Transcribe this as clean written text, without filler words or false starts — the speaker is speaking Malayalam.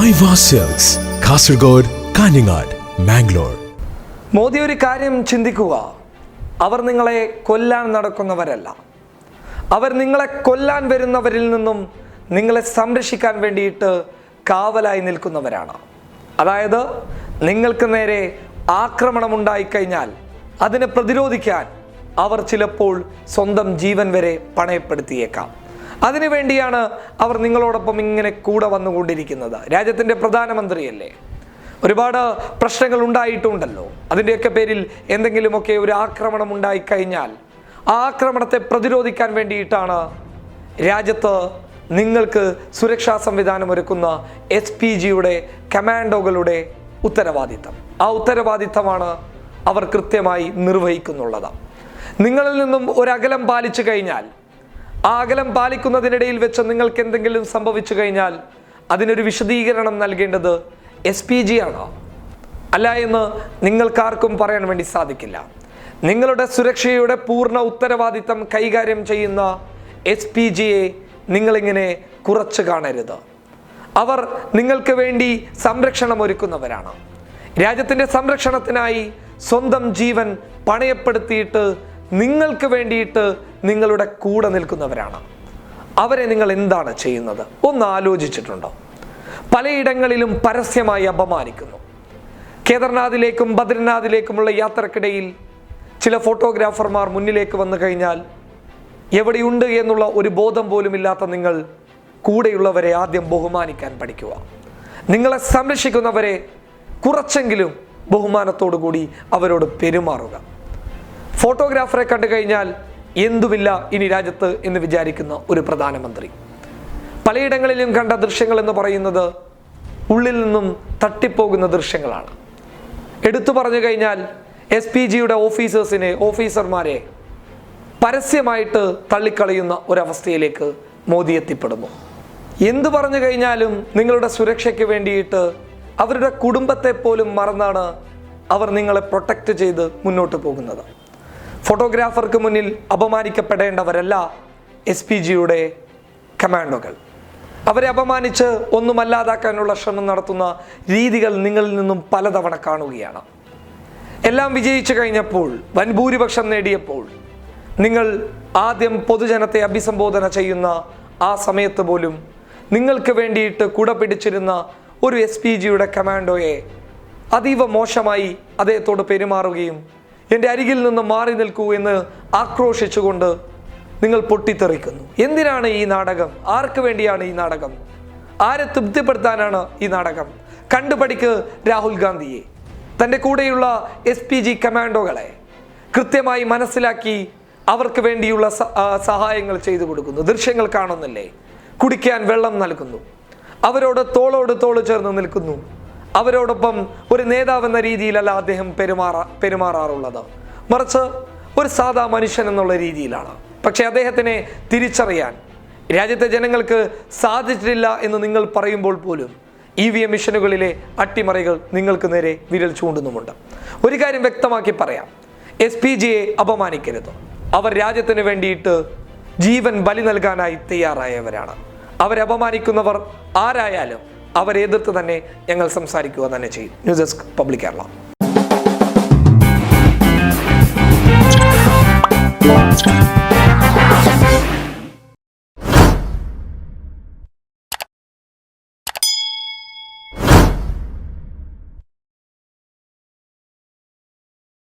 മൈവാ സിൽക്സ്, കാസർഗോഡ്, കാഞ്ഞങ്ങാട്, മാംഗ്ലൂർ. മോദി ഒരു കാര്യം ചിന്തിക്കുക, അവർ നിങ്ങളെ കൊല്ലാൻ നടക്കുന്നവരല്ല. അവർ നിങ്ങളെ കൊല്ലാൻ വരുന്നവരിൽ നിന്നും നിങ്ങളെ സംരക്ഷിക്കാൻ വേണ്ടിയിട്ട് കാവലായി നിൽക്കുന്നവരാണ്. അതായത് നിങ്ങൾക്ക് നേരെ ആക്രമണമുണ്ടായിക്കഴിഞ്ഞാൽ അതിനെ പ്രതിരോധിക്കാൻ അവർ ചിലപ്പോൾ സ്വന്തം ജീവൻ വരെ പണയപ്പെടുത്തിയേക്കാം. അതിനുവേണ്ടിയാണ് അവർ നിങ്ങളോടൊപ്പം ഇങ്ങനെ കൂടെ വന്നുകൊണ്ടിരിക്കുന്നത്. രാജ്യത്തിൻ്റെ പ്രധാനമന്ത്രിയല്ലേ, ഒരുപാട് പ്രശ്നങ്ങൾ ഉണ്ടായിട്ടുണ്ടല്ലോ. അതിൻ്റെയൊക്കെ പേരിൽ എന്തെങ്കിലുമൊക്കെ ഒരു ആക്രമണം ഉണ്ടായിക്കഴിഞ്ഞാൽ ആ ആക്രമണത്തെ പ്രതിരോധിക്കാൻ വേണ്ടിയിട്ടാണ് രാജ്യത്ത് നിങ്ങൾക്ക് സുരക്ഷാ സംവിധാനം ഒരുക്കുന്ന SPGയുടെ കമാൻഡോകളുടെ ഉത്തരവാദിത്തം. ആ ഉത്തരവാദിത്തമാണ് അവർ കൃത്യമായി നിർവഹിക്കുന്നുള്ളത്. നിങ്ങളിൽ നിന്നും ഒരകലം പാലിച്ചു കഴിഞ്ഞാൽ, ആ അകലം പാലിക്കുന്നതിനിടയിൽ വെച്ച് നിങ്ങൾക്ക് എന്തെങ്കിലും സംഭവിച്ചു കഴിഞ്ഞാൽ അതിനൊരു വിശദീകരണം നൽകേണ്ടത് SPG ആണ്. അല്ല എന്ന് നിങ്ങൾക്കാർക്കും പറയാൻ വേണ്ടി സാധിക്കില്ല. നിങ്ങളുടെ സുരക്ഷയുടെ പൂർണ്ണ ഉത്തരവാദിത്തം കൈകാര്യം ചെയ്യുന്ന SPGയെ നിങ്ങളിങ്ങനെ കുറച്ച് കാണരുത്. അവർ നിങ്ങൾക്ക് വേണ്ടി സംരക്ഷണം ഒരുക്കുന്നവരാണ്. രാജ്യത്തിൻ്റെ സംരക്ഷണത്തിനായി സ്വന്തം ജീവൻ പണയപ്പെടുത്തിയിട്ട് നിങ്ങൾക്ക് വേണ്ടിയിട്ട് നിങ്ങളുടെ കൂടെ നിൽക്കുന്നവരാണ്. അവരെ നിങ്ങൾ എന്താണ് ചെയ്യുന്നത്? ഒന്ന് ആലോചിച്ചിട്ടുണ്ടോ? പലയിടങ്ങളിലും പരസ്യമായി അപമാനിക്കുന്നു. കേദർനാഥിലേക്കും ബദ്രിനാഥിലേക്കുമുള്ള യാത്രക്കിടയിൽ ചില ഫോട്ടോഗ്രാഫർമാർ മുന്നിലേക്ക് വന്നു കഴിഞ്ഞാൽ എവിടെയുണ്ട് എന്നുള്ള ഒരു ബോധം പോലും ഇല്ലാത്ത നിങ്ങൾ കൂടെയുള്ളവരെ ആദ്യം ബഹുമാനിക്കാൻ പഠിക്കുക. നിങ്ങളെ സംരക്ഷിക്കുന്നവരെ കുറച്ചെങ്കിലും ബഹുമാനത്തോടു കൂടി അവരോട് പെരുമാറുക. ഫോട്ടോഗ്രാഫറെ കണ്ടു കഴിഞ്ഞാൽ എന്തുമില്ല ഇനി രാജ്യത്ത് എന്ന് വിചാരിക്കുന്ന ഒരു പ്രധാനമന്ത്രി. പലയിടങ്ങളിലും കണ്ട ദൃശ്യങ്ങൾ എന്ന് പറയുന്നത് ഉള്ളിൽ നിന്നും തട്ടിപ്പോകുന്ന ദൃശ്യങ്ങളാണ്. എടുത്തു പറഞ്ഞു കഴിഞ്ഞാൽ SPGയുടെ ഓഫീസർമാരെ പരസ്യമായിട്ട് തള്ളിക്കളയുന്ന ഒരവസ്ഥയിലേക്ക് മോദി എത്തിപ്പെടുന്നു. എന്തു പറഞ്ഞു കഴിഞ്ഞാലും നിങ്ങളുടെ സുരക്ഷയ്ക്ക് വേണ്ടിയിട്ട് അവരുടെ കുടുംബത്തെ പോലും മറന്നാണ് അവർ നിങ്ങളെ പ്രൊട്ടക്റ്റ് ചെയ്ത് മുന്നോട്ട് പോകുന്നത്. ഫോട്ടോഗ്രാഫർക്ക് മുന്നിൽ അപമാനിക്കപ്പെടേണ്ടവരല്ല SPGയുടെ കമാൻഡോകൾ. അവരെ അപമാനിച്ച് ഒന്നുമല്ലാതാക്കാനുള്ള ശ്രമം നടത്തുന്ന രീതികൾ നിങ്ങളിൽ നിന്നും പലതവണ കാണുകയാണ്. എല്ലാം വിജയിച്ചു കഴിഞ്ഞപ്പോൾ, വൻഭൂരിപക്ഷം നേടിയപ്പോൾ, നിങ്ങൾ ആദ്യം പൊതുജനത്തെ അഭിസംബോധന ചെയ്യുന്ന ആ സമയത്ത് പോലും നിങ്ങൾക്ക് വേണ്ടിയിട്ട് കുട പിടിച്ചിരുന്ന ഒരു SPGയുടെ കമാൻഡോയെ അതീവ മോശമായി അദ്ദേഹത്തോട് പെരുമാറുകയും എൻ്റെ അരികിൽ നിന്ന് മാറി നിൽക്കൂ എന്ന് ആക്രോശിച്ചുകൊണ്ട് നിങ്ങൾ പൊട്ടിത്തെറിക്കുന്നു. എന്തിനാണ് ഈ നാടകം? ആർക്ക് വേണ്ടിയാണ് ഈ നാടകം? ആരെ തൃപ്തിപ്പെടുത്താനാണ് ഈ നാടകം? കണ്ടുപഠിക്ക് രാഹുൽ ഗാന്ധിയെ. തൻ്റെ കൂടെയുള്ള SPG കമാൻഡോകളെ കൃത്യമായി മനസ്സിലാക്കി അവർക്ക് വേണ്ടിയുള്ള സഹായങ്ങൾ ചെയ്തു കൊടുക്കുന്നു. ദൃശ്യങ്ങൾ കാണുന്നില്ലേ? കുടിക്കാൻ വെള്ളം നൽകുന്നു, അവരോട് തോളോട് തോള് ചേർന്ന് നിൽക്കുന്നു. അവരോടൊപ്പം ഒരു നേതാവെന്ന രീതിയിലല്ല അദ്ദേഹം പെരുമാറാറുള്ളത്, മറിച്ച് ഒരു സാധാ മനുഷ്യൻ എന്നുള്ള രീതിയിലാണ്. പക്ഷെ അദ്ദേഹത്തിനെ തിരിച്ചറിയാൻ രാജ്യത്തെ ജനങ്ങൾക്ക് സാധിച്ചിട്ടില്ല എന്ന് നിങ്ങൾ പറയുമ്പോൾ പോലും EVM മിഷനുകളിലെ അട്ടിമറികൾ നിങ്ങൾക്ക് നേരെ വിരൽ ചൂണ്ടുന്നുമുണ്ട്. ഒരു കാര്യം വ്യക്തമാക്കി പറയാം, SPGയെ അപമാനിക്കരുത്. അവർ രാജ്യത്തിന് വേണ്ടിയിട്ട് ജീവൻ ബലി നൽകാനായി തയ്യാറായവരാണ്. അവരെ അപമാനിക്കുന്നവർ ആരായാലും അവരെ എതിർത്ത് തന്നെ ഞങ്ങൾ സംസാരിക്കുക തന്നെ ചെയ്യും. News desk public Kerala.